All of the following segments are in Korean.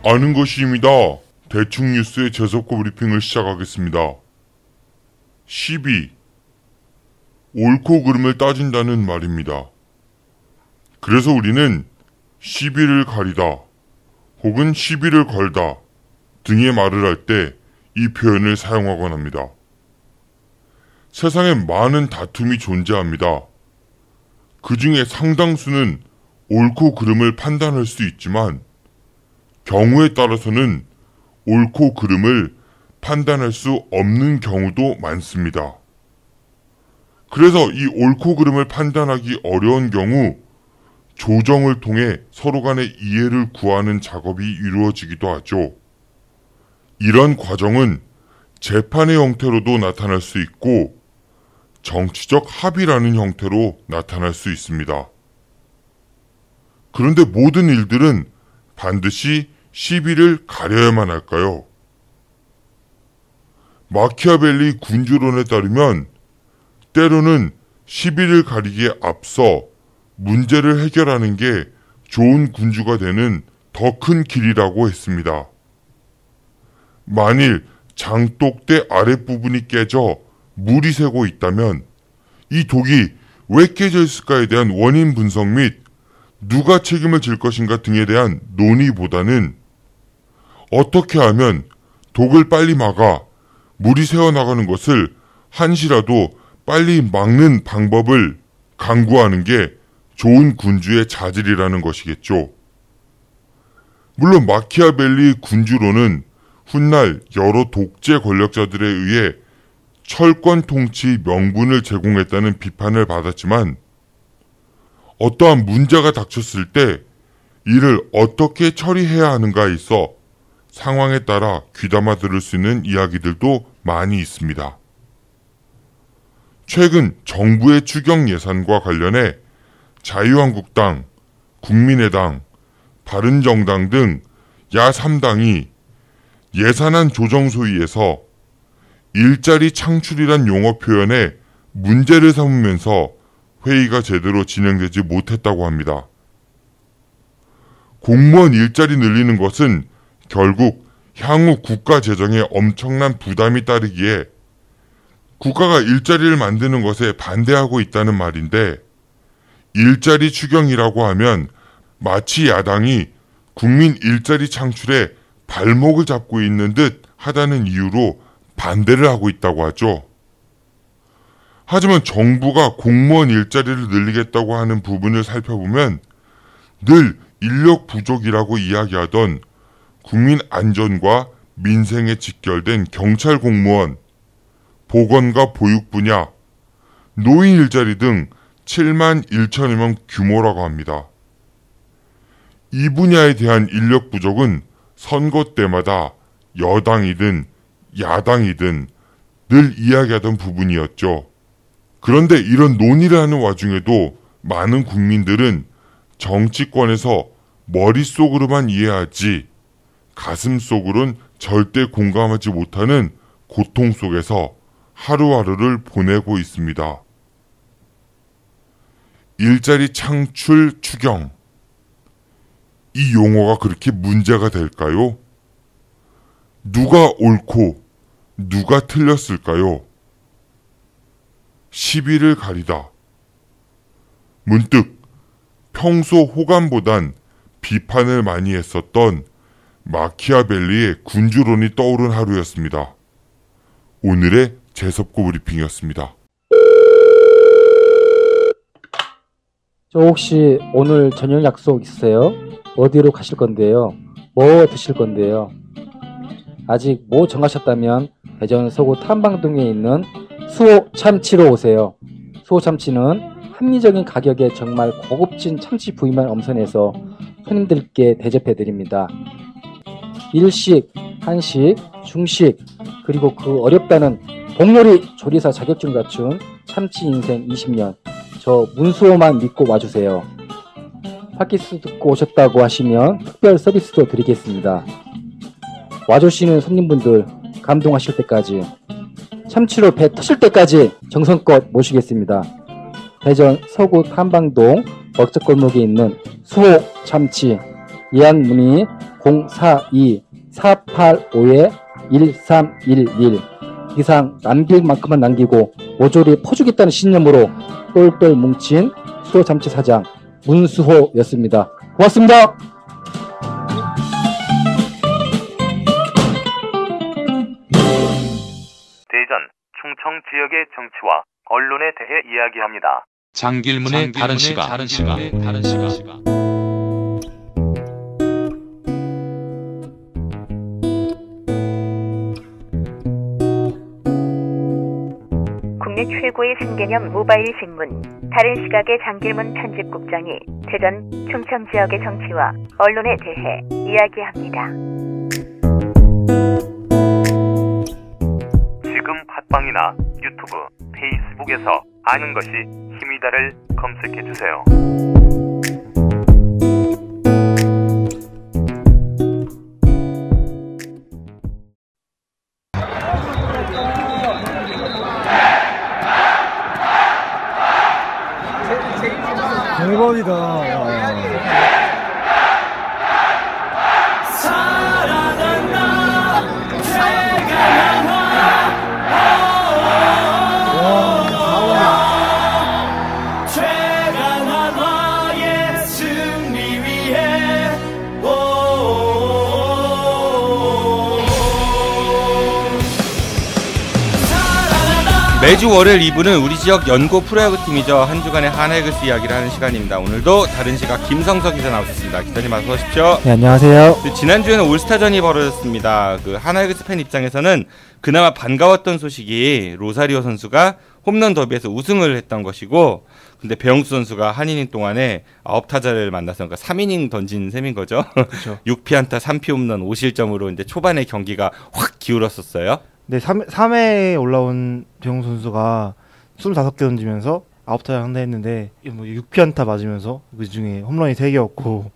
아는 것입니다. 대충 뉴스의 재석고 브리핑을 시작하겠습니다. 12. 옳고 그름을 따진다는 말입니다. 그래서 우리는 시비를 가리다 혹은 시비를 걸다 등의 말을 할 때 이 표현을 사용하곤 합니다. 세상에 많은 다툼이 존재합니다. 그 중에 상당수는 옳고 그름을 판단할 수 있지만 경우에 따라서는 옳고 그름을 판단할 수 없는 경우도 많습니다. 그래서 이 옳고 그름을 판단하기 어려운 경우 조정을 통해 서로 간의 이해를 구하는 작업이 이루어지기도 하죠. 이런 과정은 재판의 형태로도 나타날 수 있고 정치적 합의라는 형태로 나타날 수 있습니다. 그런데 모든 일들은 반드시 시비를 가려야만 할까요? 마키아벨리 군주론에 따르면 때로는 시비를 가리기에 앞서 문제를 해결하는 게 좋은 군주가 되는 더 큰 길이라고 했습니다. 만일 장독대 아랫부분이 깨져 물이 새고 있다면 이 독이 왜 깨져 있을까에 대한 원인 분석 및 누가 책임을 질 것인가 등에 대한 논의보다는 어떻게 하면 독을 빨리 막아 물이 새어나가는 것을 한시라도 빨리 막는 방법을 강구하는 게 좋은 군주의 자질이라는 것이겠죠. 물론 마키아벨리 군주론은 훗날 여러 독재 권력자들에 의해 철권 통치 명분을 제공했다는 비판을 받았지만 어떠한 문제가 닥쳤을 때 이를 어떻게 처리해야 하는가에 있어 상황에 따라 귀담아 들을 수 있는 이야기들도 많이 있습니다. 최근 정부의 추경 예산과 관련해 자유한국당, 국민의당, 바른정당 등 야3당이 예산안 조정소위에서 일자리 창출이란 용어 표현에 문제를 삼으면서 회의가 제대로 진행되지 못했다고 합니다. 공무원 일자리 늘리는 것은 결국 향후 국가 재정에 엄청난 부담이 따르기에 국가가 일자리를 만드는 것에 반대하고 있다는 말인데 일자리 추경이라고 하면 마치 야당이 국민 일자리 창출에 발목을 잡고 있는 듯 하다는 이유로 반대를 하고 있다고 하죠. 하지만 정부가 공무원 일자리를 늘리겠다고 하는 부분을 살펴보면 늘 인력 부족이라고 이야기하던 국민 안전과 민생에 직결된 경찰 공무원, 보건과 보육 분야, 노인 일자리 등 7만 1천여 명 규모라고 합니다. 이 분야에 대한 인력 부족은 선거 때마다 여당이든 야당이든 늘 이야기하던 부분이었죠. 그런데 이런 논의를 하는 와중에도 많은 국민들은 정치권에서 머릿속으로만 이해하지 가슴속으론 절대 공감하지 못하는 고통 속에서 하루하루를 보내고 있습니다. 일자리 창출 추경. 이 용어가 그렇게 문제가 될까요? 누가 옳고 누가 틀렸을까요? 시비를 가리다. 문득 평소 호감보단 비판을 많이 했었던 마키아벨리의 군주론이 떠오른 하루였습니다. 오늘의 재석고 브리핑이었습니다. 저 혹시 오늘 저녁 약속 있으세요? 어디로 가실 건데요? 뭐 드실 건데요? 아직 뭐 정하셨다면 대전 서구 탐방동에 있는 수호 참치로 오세요. 수호 참치는 합리적인 가격에 정말 고급진 참치 부위만 엄선해서 손님들께 대접해드립니다. 일식, 한식, 중식, 그리고 그 어렵다는 복요리 조리사 자격증 갖춘 참치 인생 20년, 저 문수호만 믿고 와주세요. 팟캐스트 듣고 오셨다고 하시면 특별 서비스도 드리겠습니다. 와주시는 손님분들 감동하실 때까지, 참치로 배 터질 때까지 정성껏 모시겠습니다. 대전 서구 탐방동 먹적골목에 있는 수호 참치, 예약 문의 042-485-1311 이상 남길 만큼만 남기고 모조리 퍼주겠다는 신념으로 똘똘 뭉친 수호잠치 사장 문수호였습니다. 고맙습니다. 대전, 충청 지역의 정치와 언론에 대해 이야기합니다. 장길문의 다른 시각. 국내 최고의 신개념 모바일 신문 다른 시각의 장길문 편집국장이 대전, 충청 지역의 정치와 언론에 대해 이야기합니다. 지금 팟빵이나 유튜브, 페이스북에서 아는 것이 힘이다를 검색해주세요. 대박이다. 매주 월요일 2부는 우리 지역 연고 프로야구 팀이죠. 한 주간의 하나이글스 이야기를 하는 시간입니다. 오늘도 다른 시각 김성석 기자 나오셨습니다. 기자님 어서 오십시오. 네, 안녕하세요. 지난주에는 올스타전이 벌어졌습니다. 그 하나이글스 팬 입장에서는 그나마 반가웠던 소식이 로사리오 선수가 홈런 더비에서 우승을 했던 것이고, 근데 배영수 선수가 한 이닝 동안에 9타자를 만나서 그러니까 3이닝 던진 셈인 거죠. 그렇죠. 6피안타 3피 홈런 5실점으로 이제 초반에 경기가 확 기울었었어요. 네, 3회에 올라온 배용수 선수가 25개 던지면서 9타자 상대했는데 6피안타 맞으면서 그 중에 홈런이 3개였고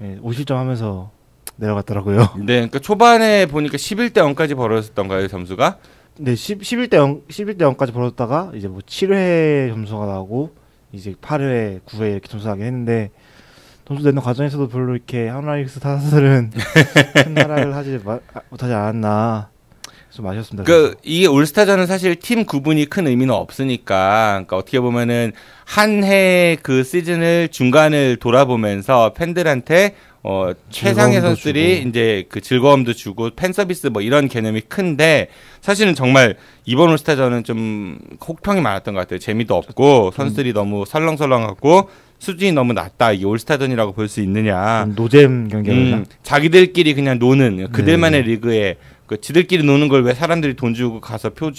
5실점 하면서 내려갔더라고요. 네, 그러니까 초반에 보니까 11대 0까지 벌어졌던가요, 점수가? 네, 11대 0까지 벌어졌다가 이제 뭐 7회 점수가 나오고 이제 8회, 9회 이렇게 점수 나긴 했는데 점수 내는 과정에서도 별로 이렇게 하나이글스 타자들은 큰 나라를 못하지 않았나. 좀 아쉬웠습니다. 이게 올스타전은 사실 팀 구분이 큰 의미는 없으니까, 그러니까 어떻게 보면은 한 해 그 시즌을 중간을 돌아보면서 팬들한테 최상의 선수들이 주고. 이제 그 즐거움도 주고 팬 서비스 뭐 이런 개념이 큰데, 사실은 정말 이번 올스타전은 좀 혹평이 많았던 것 같아요. 재미도 없고 선수들이 너무 설렁설렁하고 수준이 너무 낮다. 이게 올스타전이라고 볼 수 있느냐. 노잼 경기였나? 자기들끼리 그냥 노는 그들만의 리그에 지들끼리 노는 걸 왜 사람들이 돈 주고 가서 표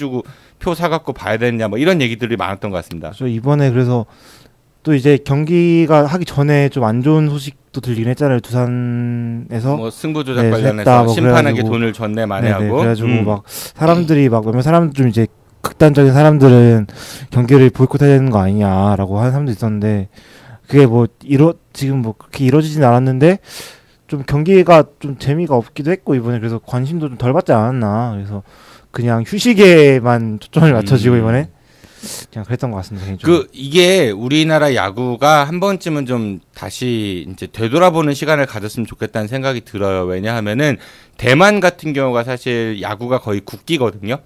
사갖고 봐야 되느냐 뭐 이런 얘기들이 많았던 것 같습니다. 저 이번에 그래서 또 이제 경기가 하기 전에 좀 안 좋은 소식도 들리긴 했잖아요. 두산에서 뭐 승부 조작 관련해서 뭐 심판에게 돈을 줬네 만회하고 그래가지고 막 사람들이 막 몇몇 사람들 좀 이제 극단적인 사람들은 경기를 보이콧해야 되는 거 아니냐라고 하는 사람도 있었는데, 그게 뭐 지금 뭐 그렇게 이루어지진 않았는데 좀 경기가 좀 재미가 없기도 했고 이번에 그래서 관심도 좀 덜 받지 않았나. 그래서 그냥 휴식에만 초점을 맞춰지고 이번에 그냥 그랬던 것 같습니다. 개인적으로. 이게 우리나라 야구가 한 번쯤은 좀 다시 이제 되돌아보는 시간을 가졌으면 좋겠다는 생각이 들어요. 왜냐하면은 대만 같은 경우가 사실 야구가 거의 국기거든요.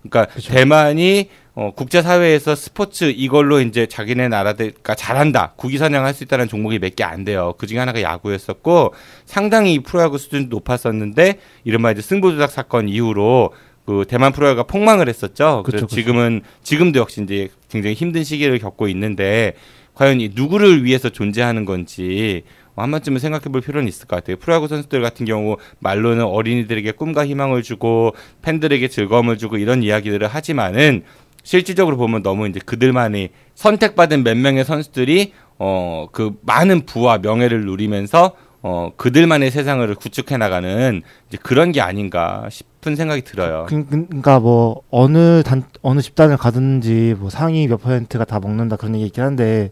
그러니까 그쵸. 대만이 국제사회에서 스포츠 이걸로 이제 자기네 나라가 잘한다, 국위 선양할 수 있다는 종목이 몇 개 안 돼요. 그 중에 하나가 야구였었고, 상당히 프로야구 수준도 높았었는데 이른바 이제 승부조작 사건 이후로 그 대만 프로야구가 폭망을 했었죠. 그래서 지금도 역시 이제 굉장히 힘든 시기를 겪고 있는데, 과연 이 누구를 위해서 존재하는 건지 한 번쯤은 생각해 볼 필요는 있을 것 같아요. 프로야구 선수들 같은 경우 말로는 어린이들에게 꿈과 희망을 주고 팬들에게 즐거움을 주고 이런 이야기들을 하지만은 실질적으로 보면 너무 이제 그들만이 선택받은 몇 명의 선수들이 그 많은 부와 명예를 누리면서 그들만의 세상을 구축해 나가는 이제 그런 게 아닌가 싶은 생각이 들어요. 그러니까 뭐 어느 집단을 가든지 뭐 상위 몇 %가 다 먹는다 그런 얘기 있긴 한데,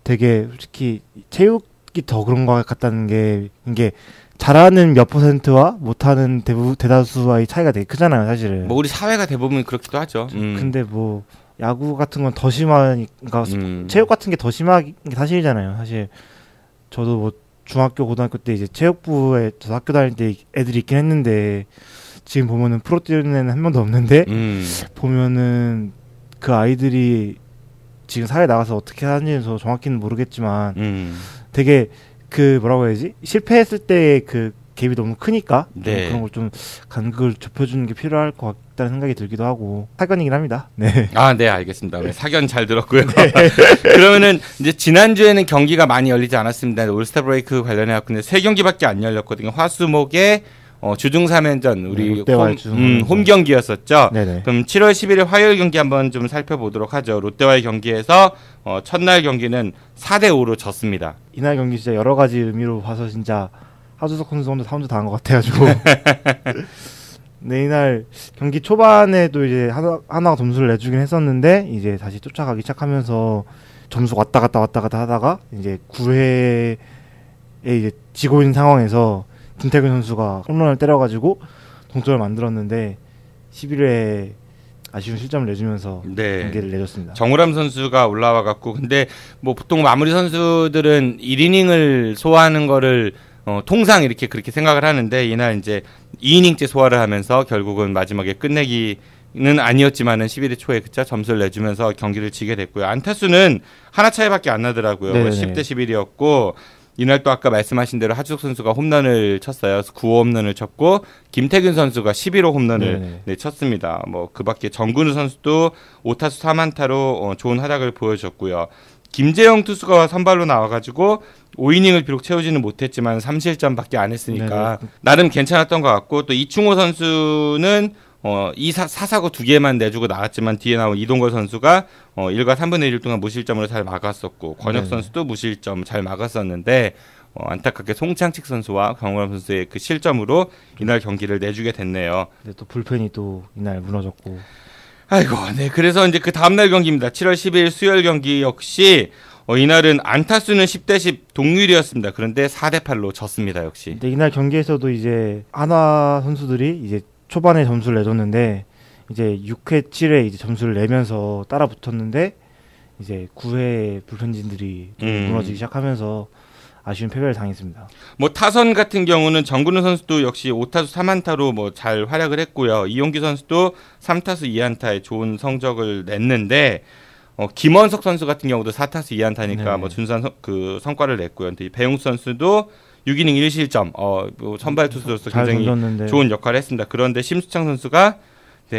되게 솔직히 체육이 더 그런 것 같다는 게, 이게 잘하는 몇 %와 못하는 대다수와의 차이가 되게 크잖아요, 사실은. 뭐 우리 사회가 대부분 그렇기도 하죠. 근데 뭐 야구 같은 건 더 심하니까 체육 같은 게 더 심한 게 사실이잖아요. 사실 저도 뭐 중학교 고등학교 때 이제 체육부에 저 학교 다닐 때 애들이 있긴 했는데 지금 보면은 프로 뛰는 애는 한 명도 없는데 보면은 그 아이들이 지금 사회 나가서 어떻게 하는지는 정확히는 모르겠지만 되게 그 뭐라고 해야지 실패했을 때의 그 갭이 너무 크니까 네. 그런 걸 좀 간극을 좁혀주는 게 필요할 것 같다는 생각이 들기도 하고 사견이긴 합니다. 네. 아, 네, 알겠습니다. 네, 사견 잘 들었고요. 그러면은 이제 지난주에는 경기가 많이 열리지 않았습니다. 올스타 브레이크 관련해 갖고 3경기밖에 안 열렸거든요. 화수목에 주중 3연전 우리 홈 경기였었죠. 네네. 그럼 7월 11일 화요일 경기 한번 좀 살펴보도록 하죠. 롯데와의 경기에서 첫날 경기는 4대5로 졌습니다. 이날 경기 진짜 여러 가지 의미로 봐서 진짜 하주석 선수 혼자 사운드 당한 것 같아가지고 네, 이날 경기 초반에도 이제 하나가 점수를 내주긴 했었는데 이제 다시 쫓아가기 시작하면서 점수 왔다 갔다 하다가 이제 9회에 이제 지고 있는 상황에서 김태균 선수가 홈런을 때려가지고 동점을 만들었는데 11회에 아쉬운 실점을 내주면서 네. 경기를 내줬습니다. 정우람 선수가 올라와갖고 근데 뭐 보통 마무리 선수들은 1이닝을 소화하는 거를 통상 이렇게 그렇게 생각을 하는데 이날 이제 2이닝째 소화를 하면서 결국은 마지막에 끝내기는 아니었지만은 11회 초에 그쵸 점수를 내주면서 경기를 지게 됐고요. 안타수는 하나 차이밖에 안 나더라고요. 10대 11이었고 이날 또 아까 말씀하신 대로 하주석 선수가 홈런을 쳤어요. 9호 홈런을 쳤고 김태균 선수가 11호 홈런을 쳤습니다. 뭐 그밖에 정근우 선수도 5타수 3안타로 좋은 활약을 보여줬고요. 김재영 투수가 선발로 나와가지고 5이닝을 비록 채우지는 못했지만 3실점밖에 안 했으니까 나름 괜찮았던 것 같고 또 이충호 선수는 4사구 2개만 내주고 나왔지만 뒤에 나온 이동걸 선수가 1과 3분의 1 동안 무실점으로 잘 막았었고 권혁 선수도 무실점 잘 막았었는데 안타깝게 송창식 선수와 강호람 선수의 그 실점으로 이날 경기를 내주게 됐네요. 네, 또 불펜이 또 이날 무너졌고 아이고, 네. 그래서 이제 그 다음날 경기입니다. 7월 10일 수요일 경기 역시 이날은 안타수는 10대 10 동률이었습니다. 그런데 4대 8로 졌습니다. 역시. 근데 이날 경기에서도 이제 한화 선수들이 이제 초반에 점수를 내줬는데 이제 6회, 7회 이제 점수를 내면서 따라 붙었는데 이제 9회 불펜진들이 무너지기 시작하면서 아쉬운 패배를 당했습니다. 뭐 타선 같은 경우는 정근우 선수도 역시 5타수 3안타로 뭐 잘 활약을 했고요. 이용기 선수도 3타수 2안타에 좋은 성적을 냈는데 김원석 선수 같은 경우도 4타수 2안타니까 뭐 준수한 그 성과를 냈고요. 근데 배용수 선수도 6이닝 1실점 뭐 선발 투수로서 굉장히 좋은 역할을 했습니다. 그런데 심수창 선수가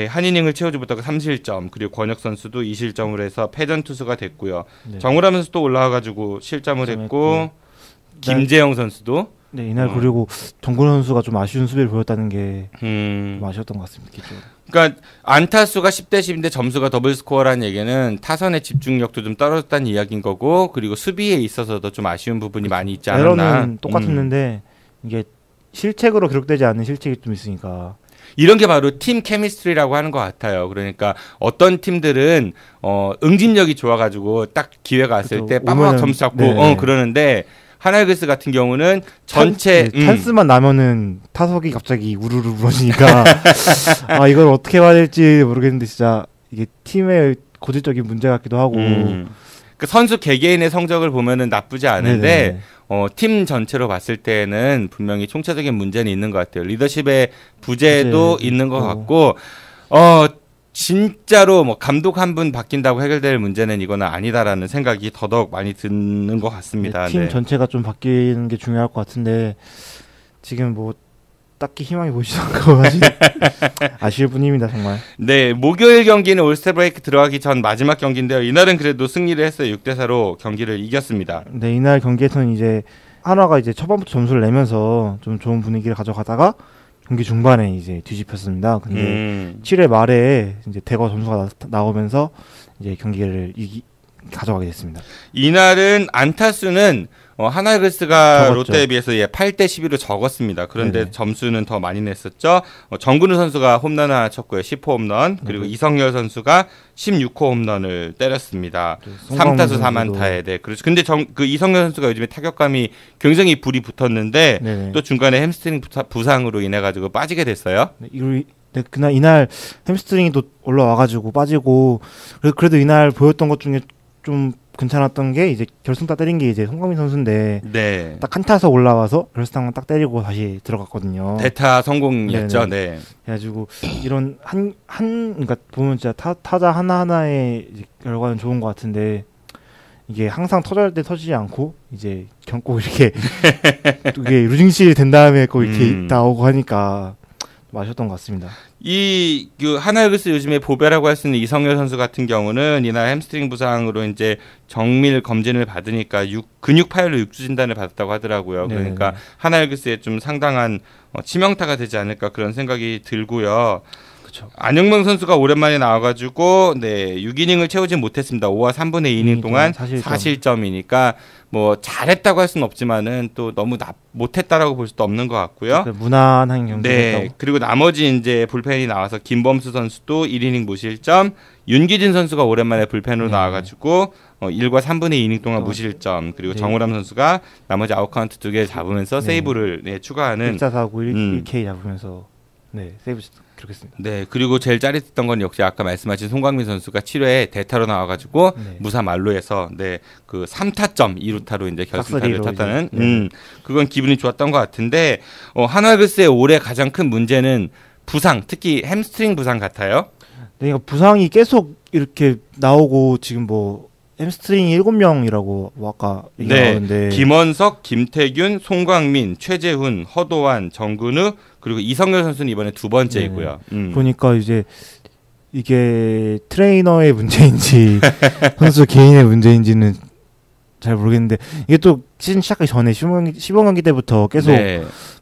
한 이닝을 채우지 못하고 3실점 그리고 권혁 선수도 2실점을 해서 패전 투수가 됐고요. 정우람 선수도 올라와가지고 실점을 했고 김재영 선수도 이날 그리고 정근우 선수가 좀 아쉬운 수비를 보였다는 게 좀 아쉬웠던 것 같습니다. 기존으로. 그러니까 안타수가 10대 10인데 점수가 더블 스코어라는 얘기는 타선의 집중력도 좀 떨어졌다는 이야기인 거고 그리고 수비에 있어서도 좀 아쉬운 부분이 많이 있지 않았나. 에러는 똑같았는데 이게 실책으로 기록되지 않는 실책이 좀 있으니까. 이런 게 바로 팀 케미스트리라고 하는 것 같아요. 그러니까 어떤 팀들은 응집력이 좋아가지고 딱 기회가 왔을 때 빠바박 점수 잡고 그러는데 하나이글스 같은 경우는 전체 찬스만 나면은 타석이 갑자기 우르르 무너지니까 아 이걸 어떻게 봐야 될지 모르겠는데 진짜 이게 팀의 고질적인 문제 같기도 하고 그 선수 개개인의 성적을 보면은 나쁘지 않은데 팀 전체로 봤을 때는 분명히 총체적인 문제는 있는 것 같아요. 리더십의 부재도 있는 것 같고 진짜로 뭐 감독 한 분 바뀐다고 해결될 문제는 이거는 아니다라는 생각이 더더욱 많이 드는 것 같습니다. 팀 전체가 좀 바뀌는 게 중요할 것 같은데 지금 뭐 딱히 희망이 보이지 않고 아쉬울 뿐입니다 정말. 네, 목요일 경기는 올스타 브레이크 들어가기 전 마지막 경기인데요. 이날은 그래도 승리를 했어요. 6대 4로 경기를 이겼습니다. 네, 이날 경기에서는 이제 한화가 이제 초반부터 점수를 내면서 좀 좋은 분위기를 가져가다가 경기 중반에 이제 뒤집혔습니다. 근데 7회 말에 이제 대거 점수가 나오면서 이제 경기를 가져가게 됐습니다. 이날은 안타수는 하나이글스가 롯데에 비해서 8대 12로 적었습니다. 그런데 점수는 더 많이 냈었죠. 정근우 선수가 홈런 하나 쳤고요. 10호 홈런. 그리고 이성열 선수가 16호 홈런을 때렸습니다. 3타수 4안타에. 네. 그렇죠. 근데 그 이성열 선수가 요즘에 타격감이 굉장히 불이 붙었는데 또 중간에 햄스트링 부상으로 인해 가지고 빠지게 됐어요. 그날 이날 햄스트링이 또 올라와가지고 빠지고 그래도 이날 보였던 것 중에 좀 괜찮았던 게 이제 결승타 때린 게 이제 송강민 선수인데 네. 딱 한타서 올라와서 결승타만 딱 때리고 다시 들어갔거든요. 대타 성공이었죠. 네. 그래가지고 이런 그러니까 보면 진짜 타자 하나하나의 이제 결과는 좋은 것 같은데 이게 항상 터져야 할 때 터지지 않고 이제 꼭 이렇게 이게 루징시 된 다음에 꼭 이렇게 나오고 하니까 좀 아쉬웠던 것 같습니다. 그 하나이글스 요즘에 보배라고 할 수 있는 이성열 선수 같은 경우는 이날 햄스트링 부상으로 이제 정밀 검진을 받으니까 근육 파열로 육주 진단을 받았다고 하더라고요. 네네. 그러니까 하나이글스에 좀 상당한 치명타가 되지 않을까 그런 생각이 들고요. 그렇죠. 안영명 선수가 오랜만에 나와가지고 6이닝을 채우진 못했습니다. 5와 3분의 2이닝 동안 4실점이니까 뭐 잘했다고 할 수는 없지만은 또 너무 못했다라고 볼 수도 없는 것 같고요. 무난한 경기였다고. 네. 그리고 나머지 이제 불펜이 나와서 김범수 선수도 1이닝 무실점, 윤기진 선수가 오랜만에 불펜으로 나와가지고 1과 3분의 2이닝 동안 무실점, 그리고 정우람 선수가 나머지 아웃카운트 2개 잡으면서 세이브를 추가하는 1.449 1K 잡으면서 세이브 기록했습니다. 네, 그리고 제일 짜릿했던 건 역시 아까 말씀하신 송강민 선수가 7회에 대타로 나와가지고 무사 만루해서 그 3타점 2루타로 이제 결승타를 탔다는 그건 기분이 좋았던 것 같은데 하나이글스의 올해 가장 큰 문제는 부상, 특히 햄스트링 부상 같아요. 네, 그러니까 부상이 계속 이렇게 나오고 지금 뭐 햄스트링이 7명이라고 아까 얘기하는데 김원석, 김태균, 송광민, 최재훈, 허도환, 정근우 그리고 이성열 선수는 이번에 두 번째이고요. 그러니까 이제 이게 트레이너의 문제인지 선수 개인의 문제인지는 잘 모르겠는데 이게 또 시즌 시작하기 전에 시범 경기 때부터 계속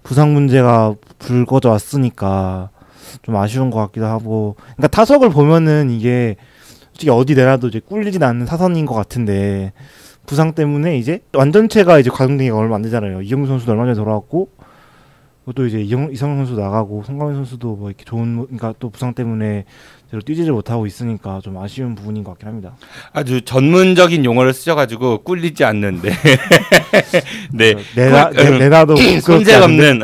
부상 문제가 불거져 왔으니까 좀 아쉬운 것 같기도 하고 그러니까 타석을 보면은 이게 솔직히 어디 내놔도 이제 꿀리진 않는 타선인 것 같은데 부상 때문에 이제 완전체가 이제 가동되기가 얼마 안 되잖아요. 이영규 선수도 얼마 전에 돌아왔고 또 이제 이성용 선수 나가고 송강민 선수도 뭐 이렇게 그러니까 또 부상 때문에 제대로 뛰지를 못하고 있으니까 좀 아쉬운 부분인 것 같긴 합니다. 아주 전문적인 용어를 쓰셔가지고 꿀리지 않는데 내놔도 손색 없는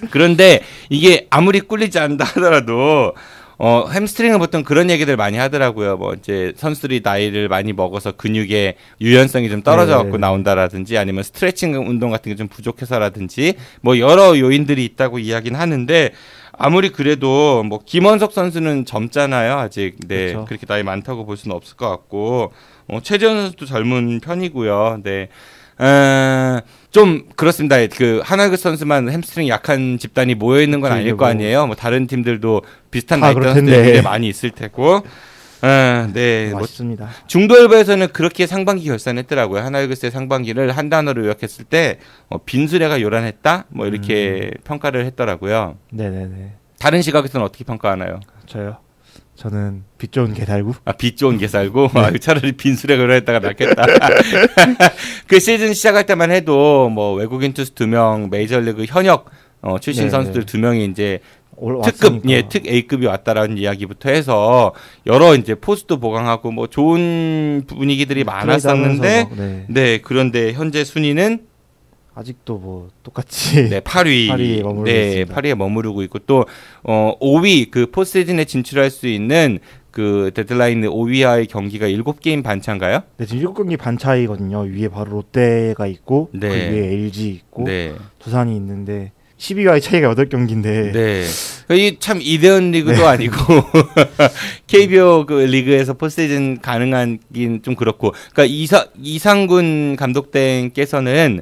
그런데 이게 아무리 꿀리지 않는다 하더라도 햄스트링은 보통 그런 얘기들 많이 하더라고요. 뭐 이제 선수들이 나이를 많이 먹어서 근육의 유연성이 좀 떨어져 갖고 나온다라든지 아니면 스트레칭 운동 같은 게 좀 부족해서라든지 뭐 여러 요인들이 있다고 이야기는 하는데 아무리 그래도 뭐 김원석 선수는 젊잖아요. 아직 그렇죠. 그렇게 나이 많다고 볼 수는 없을 것 같고 최재현 선수도 젊은 편이고요. 좀 그렇습니다. 그 하나이글스 선수만 햄스트링 약한 집단이 모여 있는 건 아닐 거 아니에요. 뭐 다른 팀들도 비슷한 나이대 선수들이 많이 있을 테고. 맞습니다. 중도일보에서는 그렇게 상반기 결산했더라고요. 하나이글스의 상반기를 한 단어로 요약했을 때 빈수레가 요란했다. 뭐 이렇게 평가를 했더라고요. 네네네. 다른 시각에서는 어떻게 평가하나요? 저는 빛 좋은 개살구. 빛 좋은 개살구? 차라리 빈수레가 요란했다가 낫겠다. 그 시즌 시작할 때만 해도 뭐 외국인 투수 2명, 메이저리그 현역 출신 선수들 2명이 이제 특급, 특 A급이 왔다라는 이야기부터 해서 여러 이제 포스도 보강하고 뭐 좋은 분위기들이 많았었는데, 그런데 현재 순위는 아직도 뭐 똑같이 8위에 머무르고 있고 또 5위 그 포스트시즌에 진출할 수 있는 그 데드라인 5위와의 경기가 7게임 반차인가요? 네, 지금 7경기 반차이거든요. 위에 바로 롯데가 있고 그 위에 LG 있고 두산이 있는데 12와의 차이가 8경기인데 이 참 이대현 리그도 아니고 KBO 그 리그에서 포스트시즌 가능한긴 좀 그렇고 그러니까 이상군 감독님께서는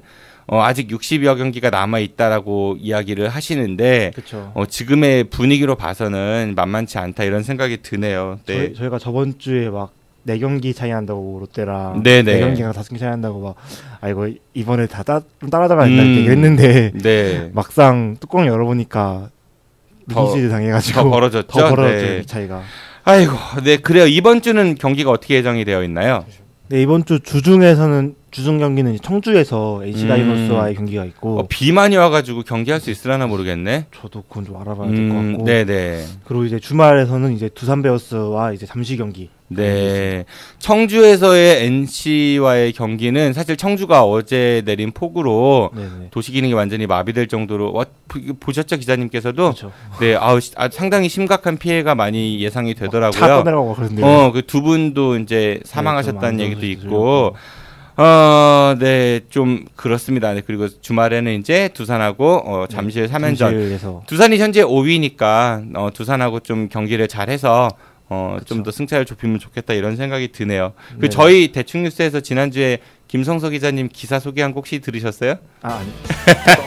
아직 60여 경기가 남아 있다라고 이야기를 하시는데 지금의 분위기로 봐서는 만만치 않다 이런 생각이 드네요. 저희가 저번 주에 막 4경기 차이 난다고 롯데랑 4경기가 5경기 차이 난다고 이거 이번에 좀 따라잡아야 된다 이렇게 했는데 막상 뚜껑 열어보니까 미니시드 당해가지고 더 벌어졌죠. 이 차이가. 아이고, 그래요. 이번 주는 경기가 어떻게 예정이 되어 있나요? 이번 주 주중에서는 주중 경기는 청주에서 NC 다이노스와의 경기가 있고 비 많이 와가지고 경기할 수 있으려나 모르겠네. 저도 그건 좀 알아봐야 될 것 같고. 네네. 그리고 이제 주말에서는 이제 두산 베어스와 이제 잠시 경기 네. 청주에서의 NC와의 경기는 사실 청주가 어제 내린 폭우로 네네. 도시 기능이 완전히 마비될 정도로 보셨죠, 기자님께서도? 그렇죠. 네, 상당히 심각한 피해가 많이 예상이 차 되더라고요. 떠내려가고 그러는데요. 그 두 분도 이제 사망하셨다는 좀 얘기도 안 있고, 네, 좀 그렇습니다. 네, 그리고 주말에는 이제 두산하고 잠실 3연전. 잠실에서. 두산이 현재 5위니까 두산하고 좀 경기를 잘해서 좀 더 승차를 좁히면 좋겠다 이런 생각이 드네요. 그 네. 저희 대충뉴스에서 지난주에 김성서 기자님 기사 소개한 거 혹시 들으셨어요? 아니.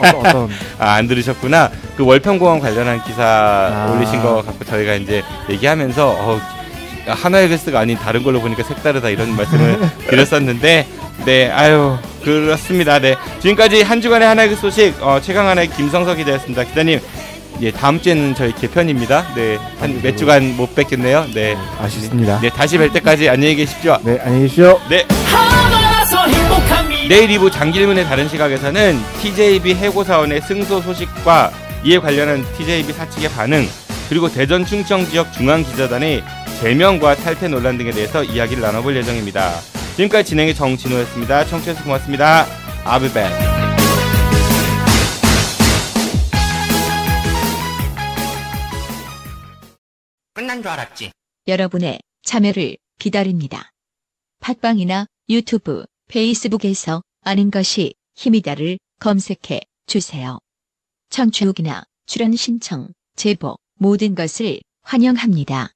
어떤 안 들으셨구나. 그 월평공원 관련한 기사 올리신 거 갖고 저희가 이제 얘기하면서 하나이글스가 아닌 다른 걸로 보니까 색다르다 이런 말씀을 드렸었는데, 네, 아유, 그렇습니다. 네, 지금까지 한 주간의 하나이글스 소식 최강 하나의 김성서 기자였습니다. 기자님, 예, 다음 주에는 저희 개편입니다. 네, 한 몇 주간 못 뵙겠네요. 네, 아쉽습니다. 네, 다시 뵐 때까지 안녕히 계십시오. 네, 안녕히 계십시오. 네. 내일 2부 장길문의 다른 시각에서는 TJB 해고사원의 승소 소식과 이에 관련한 TJB 사측의 반응, 그리고 대전 충청 지역 중앙기자단의 제명과 탈퇴 논란 등에 대해서 이야기를 나눠볼 예정입니다. 지금까지 진행의 정진호였습니다. 청취해주셔서 고맙습니다. I'll be back. 끝난 줄 알았지. 여러분의 참여를 기다립니다. 팟빵이나 유튜브, 페이스북에서 아는 것이 힘이다를 검색해 주세요. 청취 후기나 출연 신청, 제보 모든 것을 환영합니다.